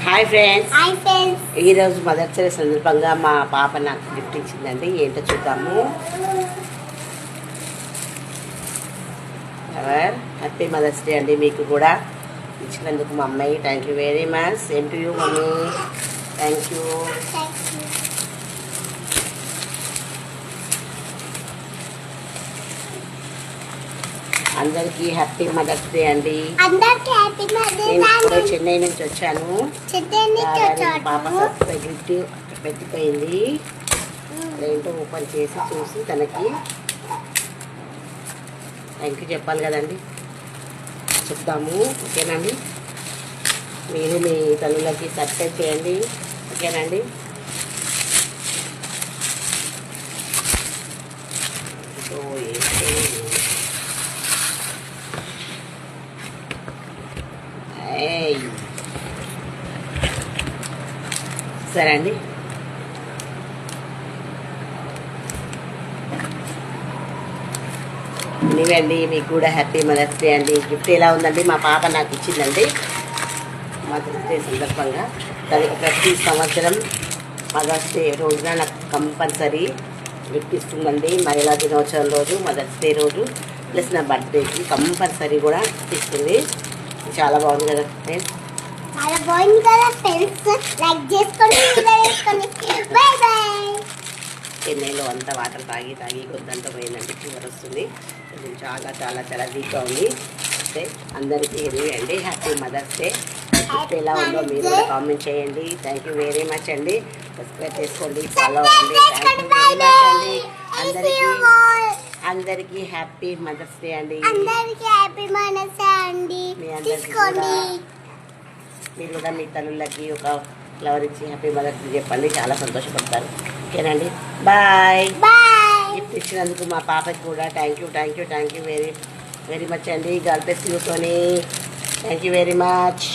Hi friends. Hi friends. ఈరోజు mothers day సందర్భంగా మా పాప నాకు గిఫ్ట్ ఇచ్చిందండి. ఏంటో చూద్దాము. హ్యాపీ మదర్స్ డే అండి. మీకు కూడా ఇచ్చినందుకు మా అమ్మాయి thank you very much. Same to you mummy. Thank you. అందరికీ హ్యాపీ మదర్స్ డే అండి. నేను ఇప్పుడు చెన్నై నుంచి వచ్చాను. పాప గిఫ్ట్ పెట్టిపోయింది. అదేంటో ఓపెన్ చేసి చూసి తనకి థ్యాంక్ యూ చెప్పాలి కదండి. చెప్తాము. ఓకేనండి. మీరు మీ తల్లులకి సబ్స్క్రైబ్ చేయండి. ఓకేనండి. సరే అండి. ఇవ్వండి. మీకు కూడా హ్యాపీ మదర్స్ డే అండి. గిఫ్ట్ ఎలా ఉందండి? మా పాప నాకు ఇచ్చిందండి మదర్స్ డే సందర్భంగా. తనకి ప్రతి సంవత్సరం మదర్స్ డే రోజున నాకు కంపల్సరీ గిఫ్ట్ ఇస్తుందండి. మహిళా దినోత్సవం రోజు, మదర్స్ డే రోజు, ప్లస్ నా బర్త్డేకి కంపల్సరీ కూడా ఇస్తుంది. చాలా బాగుంది కదా ఫ్రెండ్స్. చాలా బాగుంది కదా ఫ్రెండ్స్. లైక్ చేసుకోండి, బై బై. చెన్నైలో అంతా వాటర్ తాగి కొద్దంతా పోయిందండి. ఫీవర్ వస్తుంది. కొంచెం చాలా చాలా చాలా వీక్గా ఉంది. అయితే అందరికీ అండి హ్యాపీ మదర్స్ డే. గిఫ్ట్ ఎలా ఉందో మీరు కూడా కామెంట్ చేయండి. థ్యాంక్ యూ వెరీ మచ్ అండి. సబ్స్క్రైబ్ చేసుకోండి, ఫాలో అవ్వండి. థ్యాంక్ యూ వెరీ మచ్ అండి. అందరికీ హ్యాపీ మదర్స్ డే అండి. మీ అందరికీ కూడా మీరు కూడా మీ తల్లులకి ఒక ఫ్లవర్ ఇచ్చి హ్యాపీ మదర్స్ డే చెప్పండి. చాలా సంతోషపడతారు. ఓకేనండి. బాయ్. గిఫ్ట్ ఇచ్చినందుకు మా పాపకి కూడా thank you very very much అండి. God bless you Sony. Thank you very much.